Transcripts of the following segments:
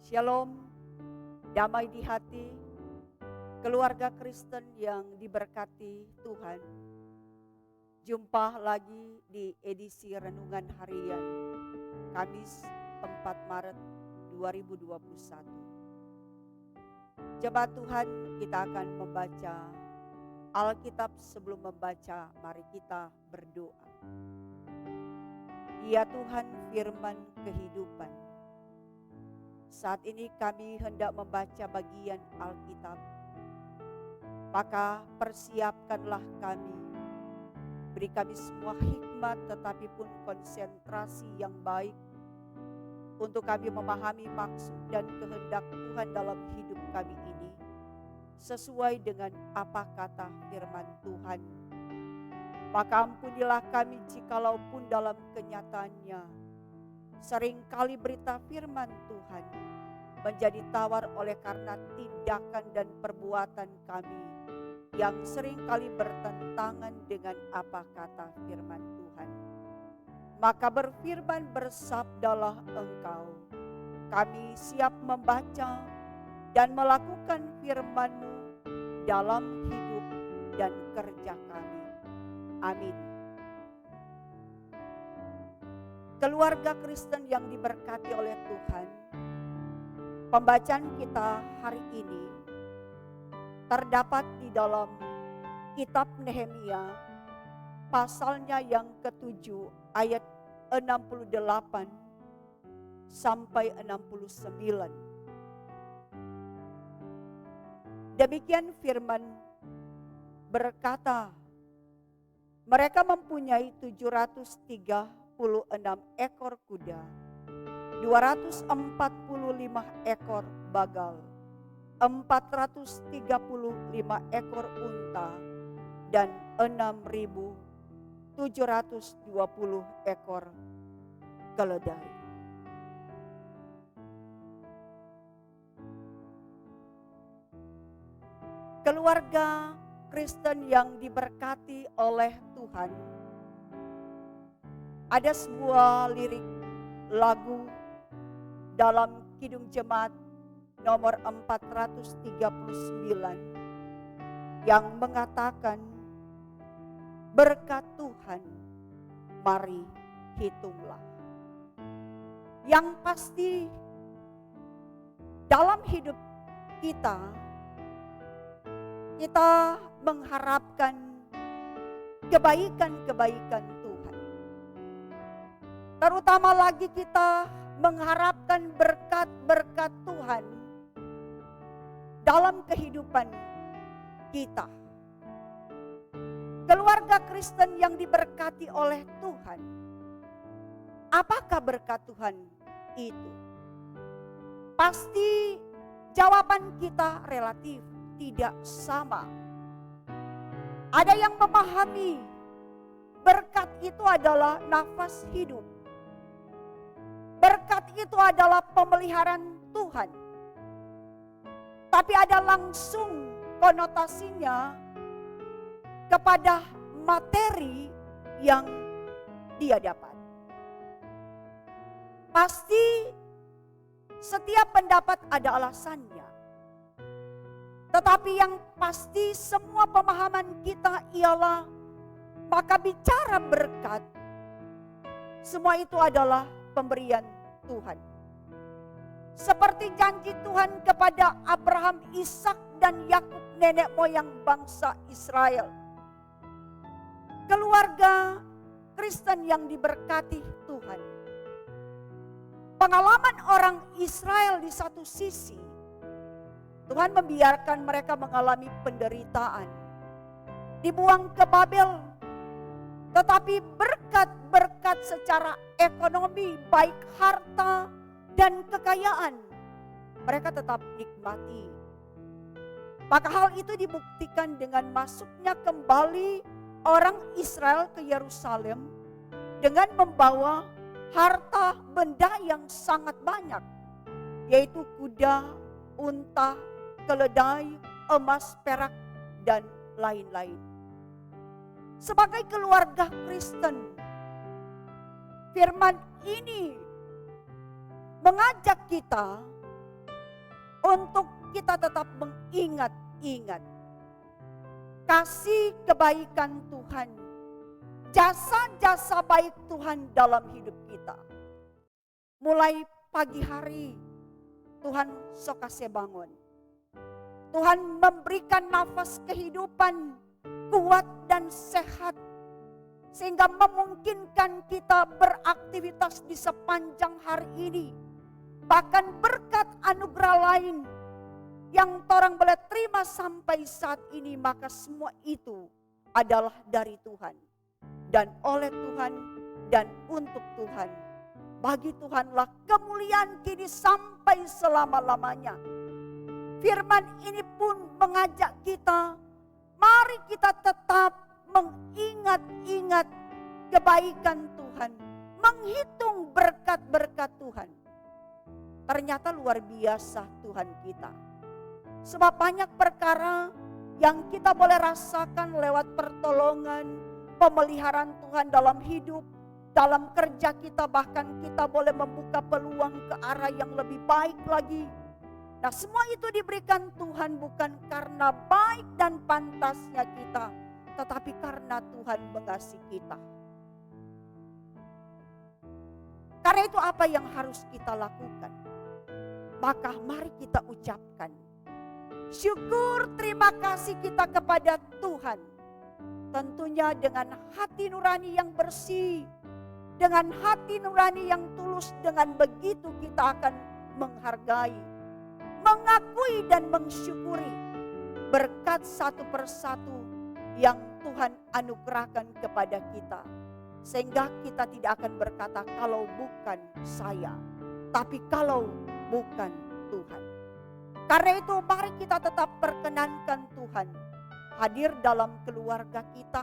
Shalom, damai di hati, keluarga Kristen yang diberkati Tuhan. Jumpa lagi di edisi Renungan Harian, Kamis 4 Maret 2021. Jemaat Tuhan, kita akan membaca Alkitab. Sebelum membaca, mari kita berdoa. Ya Tuhan, firman kehidupan. Saat ini kami hendak membaca bagian Alkitab. Maka persiapkanlah kami. Beri kami semua hikmat tetapi pun konsentrasi yang baik. Untuk kami memahami maksud dan kehendak Tuhan dalam hidup kami ini. Sesuai dengan apa kata firman Tuhan. Maka ampunilah kami jikalaupun dalam kenyataannya seringkali berita firman Tuhan menjadi tawar oleh karena tindakan dan perbuatan kami yang seringkali bertentangan dengan apa kata firman Tuhan. Maka berfirman, bersabdalah Engkau, kami siap membaca dan melakukan firman-Mu dalam hidup dan kerja kami. Amin. Keluarga Kristen yang diberkati oleh Tuhan, pembacaan kita hari ini terdapat di dalam kitab Nehemia, pasalnya yang ke-7 ayat 68 sampai 69. Demikian firman berkata, mereka mempunyai 736 ekor kuda, 245 ekor bagal, 435 ekor unta, dan 6.720 ekor keledai. Keluarga Kristen yang diberkati oleh Tuhan, ada sebuah lirik lagu dalam Kidung Jemaat nomor 439 yang mengatakan, berkat Tuhan mari hitunglah. Yang pasti dalam hidup kita mengharapkan kebaikan-kebaikan Tuhan. Terutama lagi kita mengharapkan berkat-berkat Tuhan dalam kehidupan kita. Keluarga Kristen yang diberkati oleh Tuhan, apakah berkat Tuhan itu? Pasti jawaban kita relatif tidak sama. Ada yang memahami berkat itu adalah nafas hidup. Berkat itu adalah pemeliharaan Tuhan. Tapi ada langsung konotasinya kepada materi yang dia dapat. Pasti setiap pendapat ada alasannya. Tetapi yang pasti semua pemahaman kita ialah, maka bicara berkat, semua itu adalah pemberian Tuhan. Seperti janji Tuhan kepada Abraham, Ishak, dan Yakub, nenek moyang bangsa Israel. Keluarga Kristen yang diberkati Tuhan. Pengalaman orang Israel di satu sisi, Tuhan membiarkan mereka mengalami penderitaan, dibuang ke Babel. Tetapi berkat-berkat secara ekonomi, baik harta dan kekayaan, mereka tetap nikmati. Maka hal itu dibuktikan dengan masuknya kembali orang Israel ke Yerusalem dengan membawa harta benda yang sangat banyak, yaitu kuda, unta, keledai, emas, perak, dan lain-lain. Sebagai keluarga Kristen, firman ini mengajak kita untuk kita tetap mengingat-ingat kasih kebaikan Tuhan, jasa-jasa baik Tuhan dalam hidup kita. Mulai pagi hari, Tuhan sokase bangun. Tuhan memberikan nafas kehidupan kuat dan sehat, sehingga memungkinkan kita beraktivitas di sepanjang hari ini. Bahkan berkat anugerah lain yang orang boleh terima sampai saat ini, maka semua itu adalah dari Tuhan, dan oleh Tuhan, dan untuk Tuhan. Bagi Tuhanlah kemuliaan kini sampai selama-lamanya. Firman ini pun mengajak kita, mari kita tetap mengingat-ingat kebaikan Tuhan, menghitung berkat-berkat Tuhan. Ternyata luar biasa Tuhan kita. Sebab banyak perkara yang kita boleh rasakan lewat pertolongan, pemeliharaan Tuhan dalam hidup, dalam kerja kita, bahkan kita boleh membuka peluang ke arah yang lebih baik lagi. Nah, semua itu diberikan Tuhan bukan karena baik dan pantasnya kita, tetapi karena Tuhan mengasihi kita. Karena itu apa yang harus kita lakukan? Maka mari kita ucapkan syukur, terima kasih kita kepada Tuhan. Tentunya dengan hati nurani yang bersih, dengan hati nurani yang tulus. Dengan begitu kita akan menghargai, mengakui dan mensyukuri berkat satu persatu yang Tuhan anugerahkan kepada kita. Sehingga kita tidak akan berkata kalau bukan saya, tapi kalau bukan Tuhan. Karena itu mari kita tetap perkenankan Tuhan hadir dalam keluarga kita,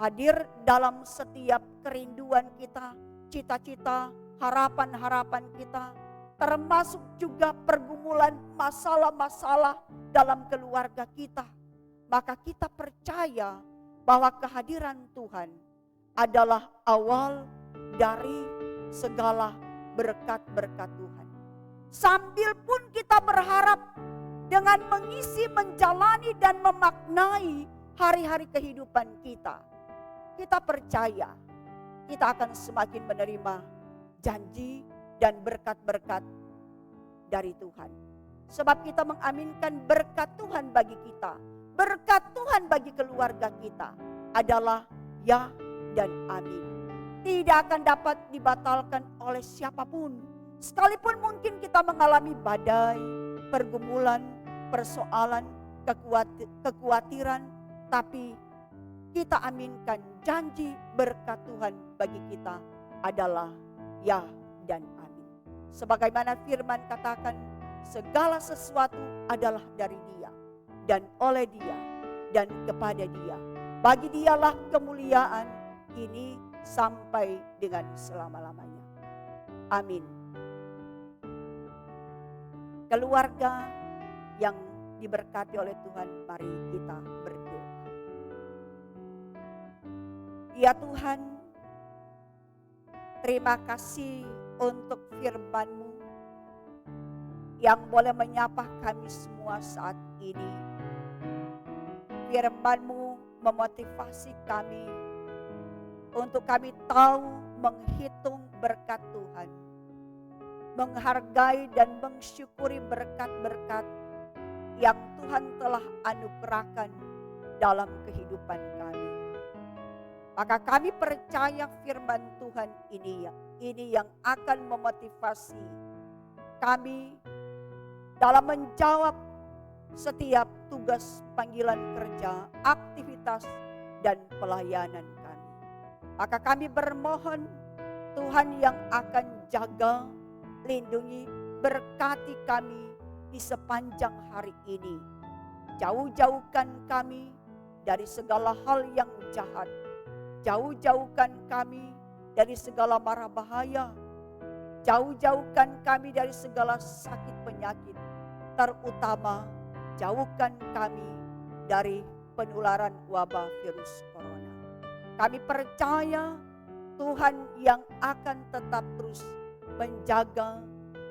hadir dalam setiap kerinduan kita, cita-cita, harapan-harapan kita, termasuk juga pergumulan masalah-masalah dalam keluarga kita. Maka kita percaya bahwa kehadiran Tuhan adalah awal dari segala berkat-berkat Tuhan. Sambil pun kita berharap dengan mengisi, menjalani dan memaknai hari-hari kehidupan kita. Kita percaya kita akan semakin menerima janji dan berkat-berkat dari Tuhan. Sebab kita mengaminkan berkat Tuhan bagi kita, berkat Tuhan bagi keluarga kita adalah ya dan amin. Tidak akan dapat dibatalkan oleh siapapun. Sekalipun mungkin kita mengalami badai, pergumulan, persoalan, kekhawatiran, tapi kita aminkan janji berkat Tuhan bagi kita adalah ya dan amin. Sebagaimana firman katakan, segala sesuatu adalah dari Dia, dan oleh Dia, dan kepada Dia. Bagi Dialah kemuliaan ini sampai dengan selama-lamanya. Amin. Keluarga yang diberkati oleh Tuhan, mari kita berdoa. Ya Tuhan, terima kasih untuk firman-Mu yang boleh menyapa kami semua saat ini. Firman-Mu memotivasi kami untuk kami tahu menghitung berkat Tuhan, menghargai dan mensyukuri berkat-berkat yang Tuhan telah anugerahkan dalam kehidupan kami. Maka kami percaya firman Tuhan ini yang akan memotivasi kami dalam menjawab setiap tugas panggilan kerja, aktivitas dan pelayanan kami. Maka kami bermohon Tuhan yang akan jaga, lindungi, berkati kami di sepanjang hari ini. Jauh-jauhkan kami dari segala hal yang jahat. Jauh-jauhkan kami dari segala mara bahaya. Jauh-jauhkan kami dari segala sakit penyakit. Terutama jauhkan kami dari penularan wabah virus corona. Kami percaya Tuhan yang akan tetap terus menjaga,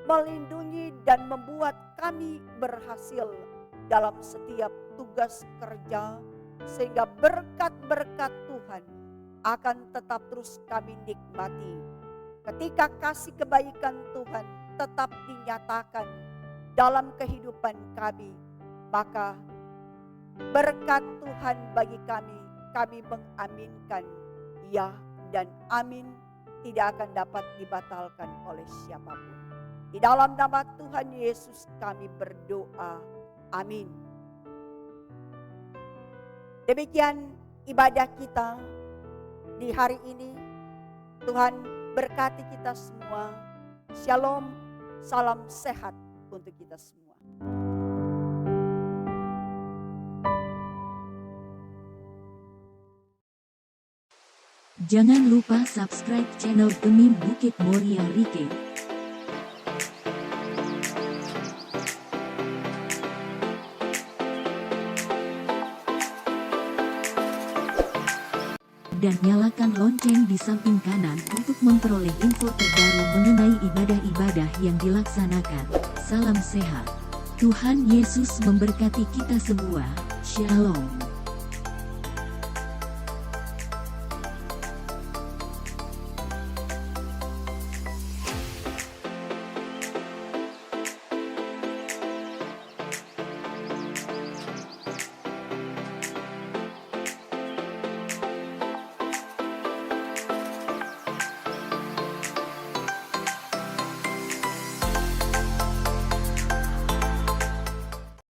melindungi dan membuat kami berhasil dalam setiap tugas kerja, sehingga berkat-berkat Tuhan akan tetap terus kami nikmati. Ketika kasih kebaikan Tuhan tetap dinyatakan dalam kehidupan kami, maka berkat Tuhan bagi kami mengaminkan ya dan amin, tidak akan dapat dibatalkan oleh siapapun. Di dalam nama Tuhan Yesus kami berdoa, amin. Demikian ibadah kita di hari ini. Tuhan berkati kita semua. Shalom, salam sehat untuk kita semua. Jangan lupa subscribe channel Gemim Bukit Moria Rike. Dan nyalakan lonceng di samping kanan untuk memperoleh info terbaru mengenai ibadah-ibadah yang dilaksanakan. Salam sehat. Tuhan Yesus memberkati kita semua. Shalom.